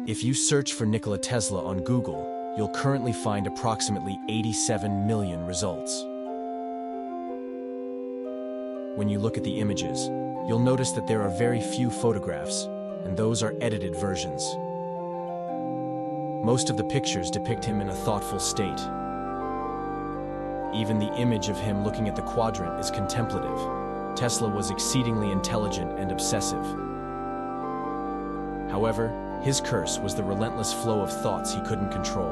If you search for Nikola Tesla on Google, you'll currently find approximately 87 million results. When you look at the images, you'll notice that there are very few photographs, and those are edited versions. Most of the pictures depict him in a thoughtful state. Even the image of him looking at the quadrant is contemplative. Tesla was exceedingly intelligent and obsessive. However, his curse was the relentless flow of thoughts he couldn't control.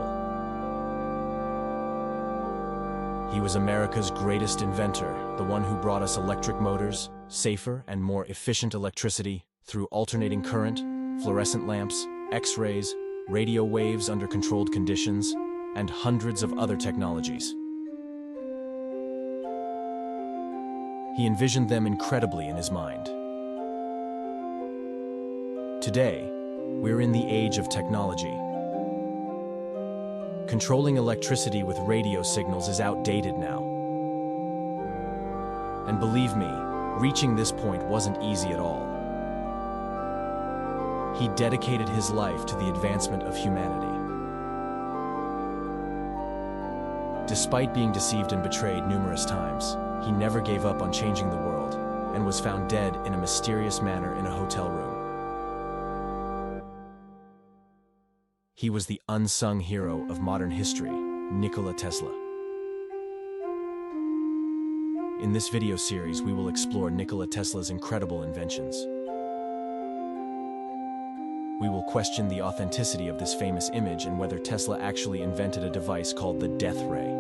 He was America's greatest inventor, the one who brought us electric motors, safer and more efficient electricity through alternating current, fluorescent lamps, X-rays, radio waves under controlled conditions, and hundreds of other technologies. He envisioned them incredibly in his mind. Today, we're in the age of technology. Controlling electricity with radio signals is outdated now. And believe me, reaching this point wasn't easy at all. He dedicated his life to the advancement of humanity. Despite being deceived and betrayed numerous times, he never gave up on changing the world and was found dead in a mysterious manner in a hotel room. He was the unsung hero of modern history, Nikola Tesla. In this video series, we will explore Nikola Tesla's incredible inventions. We will question the authenticity of this famous image and whether Tesla actually invented a device called the death ray.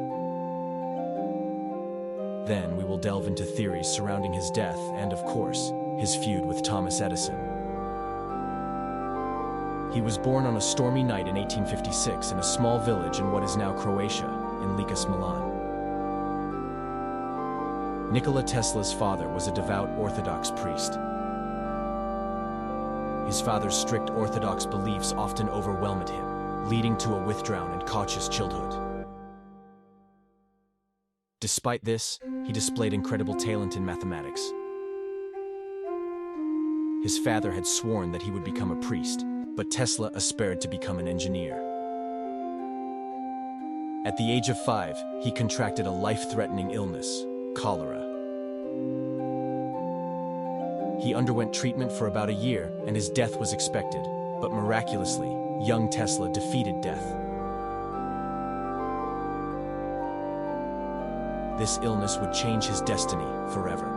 Then we will delve into theories surrounding his death and, of course, his feud with Thomas Edison. He was born on a stormy night in 1856 in a small village in what is now Croatia, in Likas, Milan. Nikola Tesla's father was a devout Orthodox priest. His father's strict Orthodox beliefs often overwhelmed him, leading to a withdrawn and cautious childhood. Despite this, he displayed incredible talent in mathematics. His father had sworn that he would become a priest, but Tesla aspired to become an engineer. At the age of 5, he contracted a life-threatening illness, cholera. He underwent treatment for about a year, and his death was expected, but miraculously, young Tesla defeated death. This illness would change his destiny forever.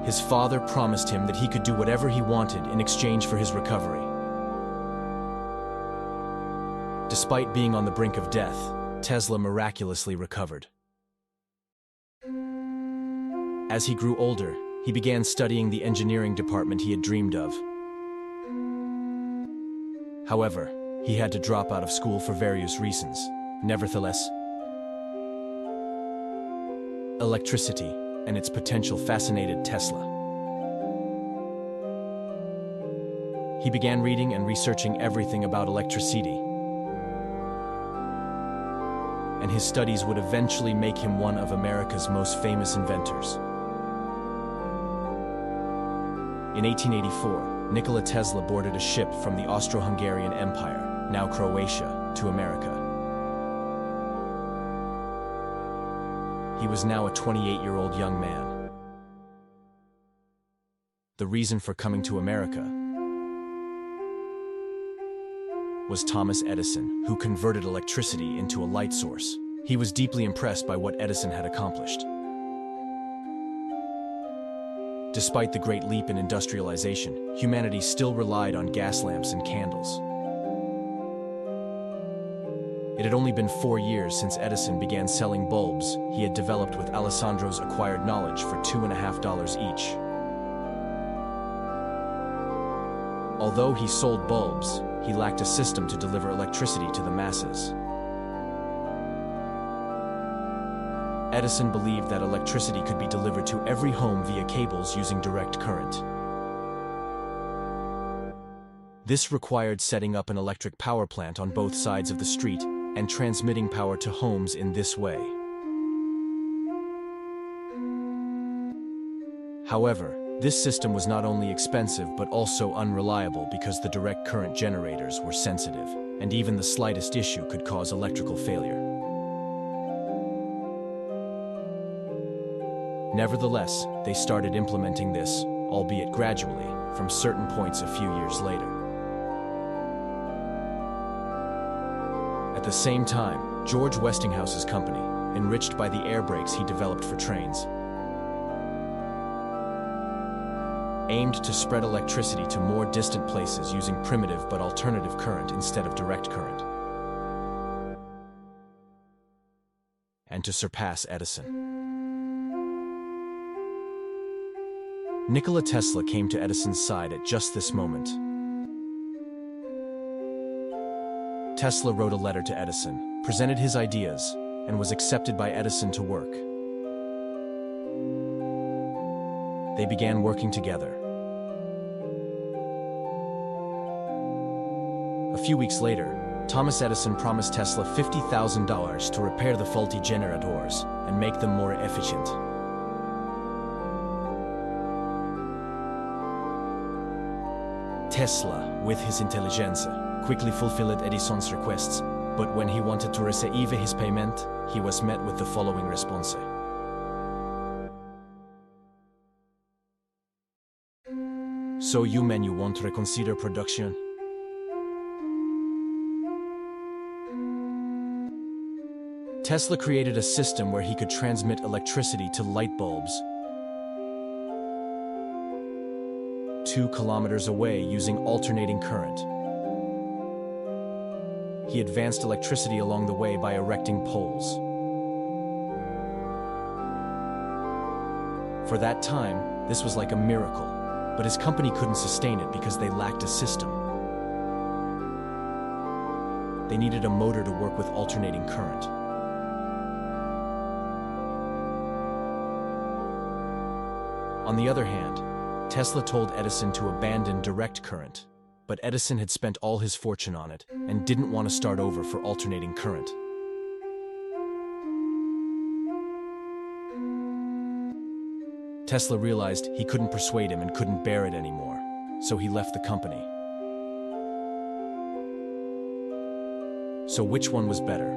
His father promised him that he could do whatever he wanted in exchange for his recovery. Despite being on the brink of death, Tesla miraculously recovered. As he grew older, he began studying the engineering department he had dreamed of. However, he had to drop out of school for various reasons. Nevertheless, electricity and its potential fascinated Tesla. He began reading and researching everything about electricity, and his studies would eventually make him one of America's most famous inventors. In 1884, Nikola Tesla boarded a ship from the Austro-Hungarian Empire, now Croatia, to America. He was now a 28-year-old young man. The reason for coming to America was Thomas Edison, who converted electricity into a light source. He was deeply impressed by what Edison had accomplished. Despite the great leap in industrialization, humanity still relied on gas lamps and candles. It had only been 4 years since Edison began selling bulbs he had developed with Alessandro's acquired knowledge for $2.50 each. Although he sold bulbs, he lacked a system to deliver electricity to the masses. Edison believed that electricity could be delivered to every home via cables using direct current. This required setting up an electric power plant on both sides of the street and transmitting power to homes in this way. However, This system was not only expensive but also unreliable because the direct current generators were sensitive, and even the slightest issue could cause electrical failure. Nevertheless, they started implementing this, albeit gradually, from certain points a few years later. At the same time, George Westinghouse's company, enriched by the air brakes he developed for trains, aimed to spread electricity to more distant places using primitive but alternative current instead of direct current, and to surpass Edison. Nikola Tesla came to Edison's side at just this moment. Tesla wrote a letter to Edison, presented his ideas, and was accepted by Edison to work. They began working together. A few weeks later, Thomas Edison promised Tesla $50,000 to repair the faulty generators and make them more efficient. Tesla, with his intelligence, quickly fulfilled Edison's requests, but when he wanted to receive his payment, he was met with the following response. So you want to reconsider production? Tesla created a system where he could transmit electricity to light bulbs 2 kilometers away using alternating current. He advanced electricity along the way by erecting poles. For that time, this was like a miracle, but his company couldn't sustain it because they lacked a system. They needed a motor to work with alternating current. On the other hand, Tesla told Edison to abandon direct current, but Edison had spent all his fortune on it and didn't want to start over for alternating current. Tesla realized he couldn't persuade him and couldn't bear it anymore, so he left the company. So which one was better,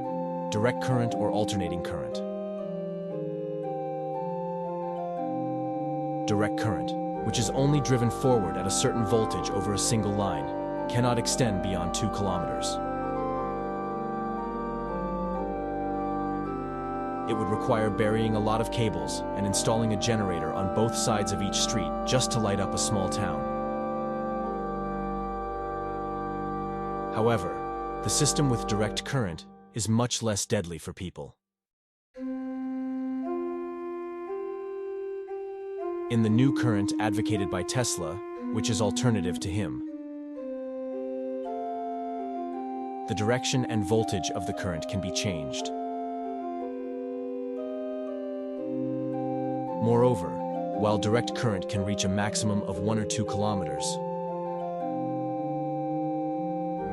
direct current or alternating current? Direct current, which is only driven forward at a certain voltage over a single line, cannot extend beyond 2 kilometers. It would require burying a lot of cables and installing a generator on both sides of each street just to light up a small town. However, the system with direct current is much less deadly for people. In the new current advocated by Tesla, which is alternative to him, the direction and voltage of the current can be changed. Moreover, while direct current can reach a maximum of 1 or 2 kilometers,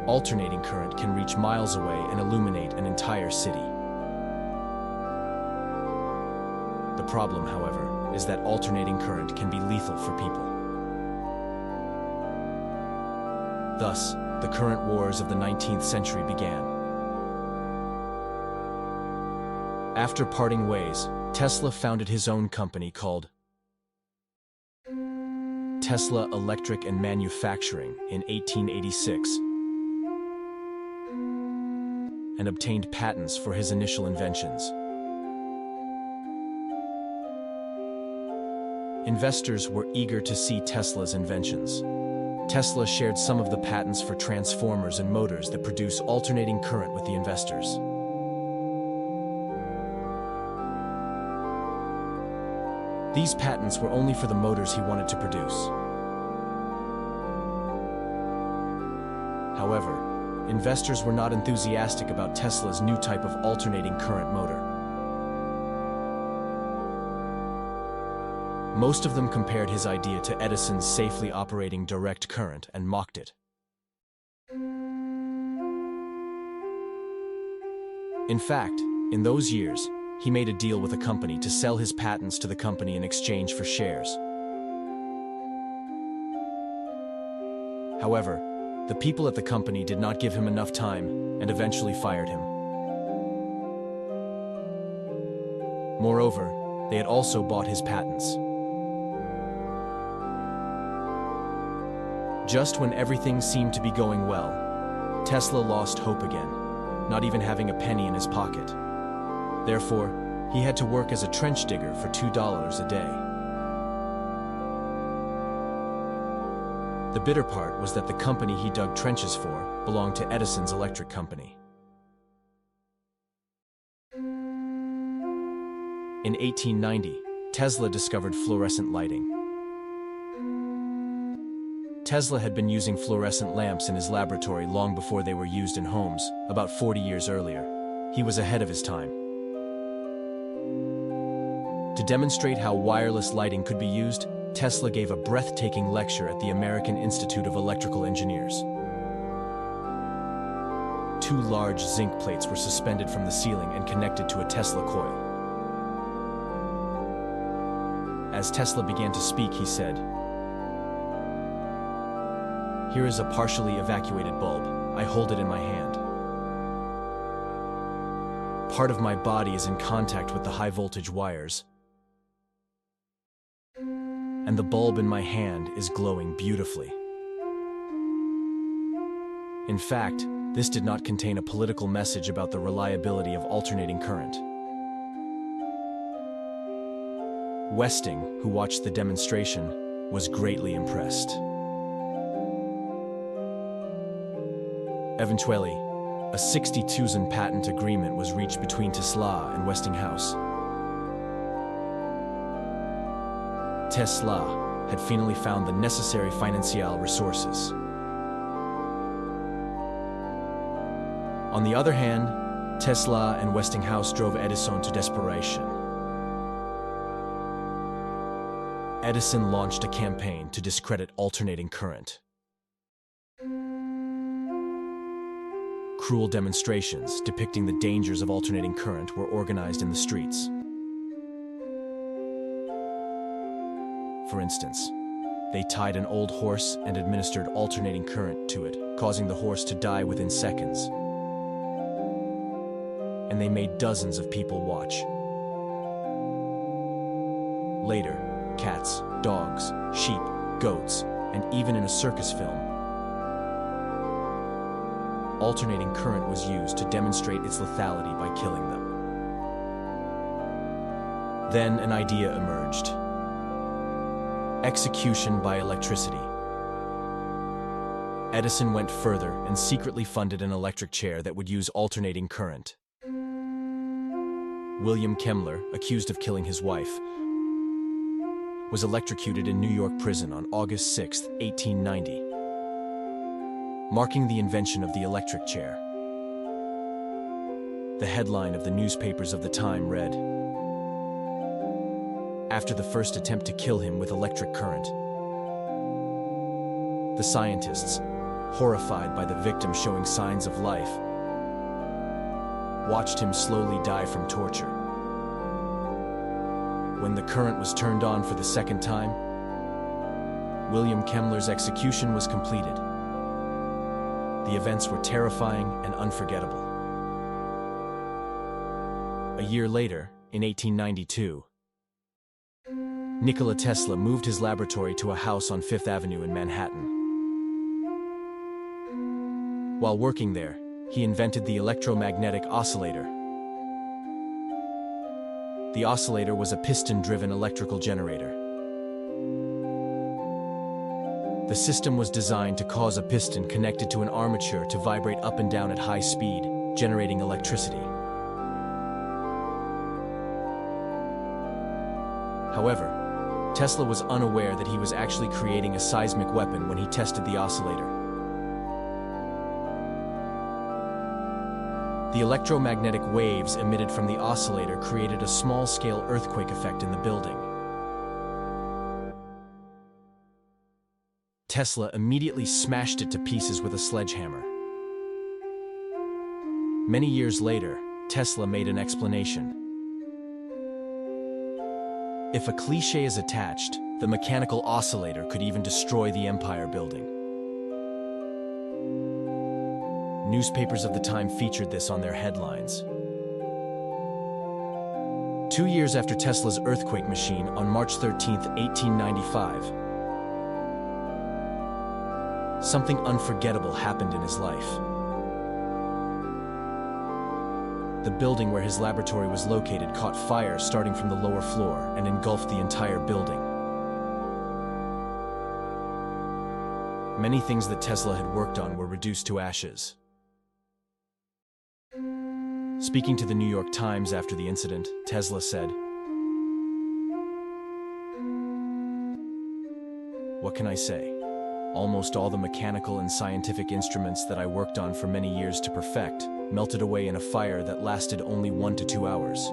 alternating current can reach miles away and illuminate an entire city. The problem, however, is that alternating current can be lethal for people. Thus, the current wars of the 19th century began. After parting ways, Tesla founded his own company called Tesla Electric and Manufacturing in 1886 and obtained patents for his initial inventions. Investors were eager to see Tesla's inventions. Tesla shared some of the patents for transformers and motors that produce alternating current with the investors. These patents were only for the motors he wanted to produce. However, investors were not enthusiastic about Tesla's new type of alternating current motor. Most of them compared his idea to Edison's safely operating direct current and mocked it. In fact, in those years, he made a deal with a company to sell his patents to the company in exchange for shares. However, the people at the company did not give him enough time and eventually fired him. Moreover, they had also bought his patents. Just when everything seemed to be going well, Tesla lost hope again, not even having a penny in his pocket. Therefore, he had to work as a trench digger for $2 a day. The bitter part was that the company he dug trenches for belonged to Edison's electric company. In 1890, Tesla discovered fluorescent lighting. Tesla had been using fluorescent lamps in his laboratory long before they were used in homes, about 40 years earlier. He was ahead of his time. To demonstrate how wireless lighting could be used, Tesla gave a breathtaking lecture at the American Institute of Electrical Engineers. 2 large zinc plates were suspended from the ceiling and connected to a Tesla coil. As Tesla began to speak, he said, "Here is a partially evacuated bulb. I hold it in my hand. Part of my body is in contact with the high-voltage wires, and the bulb in my hand is glowing beautifully." In fact, this did not contain a political message about the reliability of alternating current. Westing, who watched the demonstration, was greatly impressed. Eventually, a 62,000 patent agreement was reached between Tesla and Westinghouse. Tesla had finally found the necessary financial resources. On the other hand, Tesla and Westinghouse drove Edison to desperation. Edison launched a campaign to discredit alternating current. Cruel demonstrations depicting the dangers of alternating current were organized in the streets. For instance, they tied an old horse and administered alternating current to it, causing the horse to die within seconds. And they made dozens of people watch. Later, cats, dogs, sheep, goats, and even in a circus film, alternating current was used to demonstrate its lethality by killing them. Then an idea emerged: execution by electricity. Edison went further and secretly funded an electric chair that would use alternating current. William Kemmler, accused of killing his wife, was electrocuted in New York prison on August 6, 1890, marking the invention of the electric chair. The headline of the newspapers of the time read, "After the first attempt to kill him with electric current." The scientists, horrified by the victim showing signs of life, watched him slowly die from torture. When the current was turned on for the second time, William Kemmler's execution was completed. The events were terrifying and unforgettable. A year later, in 1892, Nikola Tesla moved his laboratory to a house on Fifth Avenue in Manhattan. While working there, he invented the electromagnetic oscillator. The oscillator was a piston-driven electrical generator. The system was designed to cause a piston connected to an armature to vibrate up and down at high speed, generating electricity. However, Tesla was unaware that he was actually creating a seismic weapon when he tested the oscillator. The electromagnetic waves emitted from the oscillator created a small-scale earthquake effect in the building. Tesla immediately smashed it to pieces with a sledgehammer. Many years later, Tesla made an explanation. If a cliché is attached, the mechanical oscillator could even destroy the Empire Building. Newspapers of the time featured this on their headlines. 2 years after Tesla's earthquake machine on March 13, 1895, something unforgettable happened in his life. The building where his laboratory was located caught fire starting from the lower floor and engulfed the entire building. Many things that Tesla had worked on were reduced to ashes. Speaking to the New York Times after the incident, Tesla said, "What can I say? Almost all the mechanical and scientific instruments that I worked on for many years to perfect melted away in a fire that lasted only 1 to 2 hours.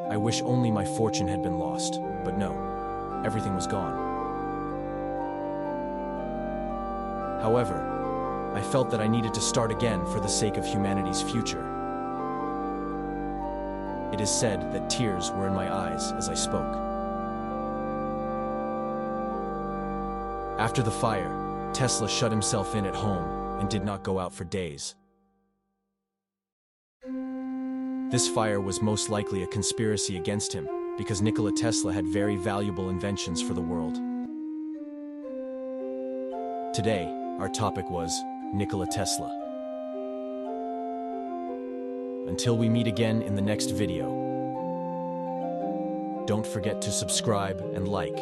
I wish only my fortune had been lost, but no, everything was gone. However, I felt that I needed to start again for the sake of humanity's future." It is said that tears were in my eyes as I spoke. After the fire, Tesla shut himself in at home and did not go out for days. This fire was most likely a conspiracy against him because Nikola Tesla had very valuable inventions for the world. Today, our topic was Nikola Tesla. Until we meet again in the next video, don't forget to subscribe and like.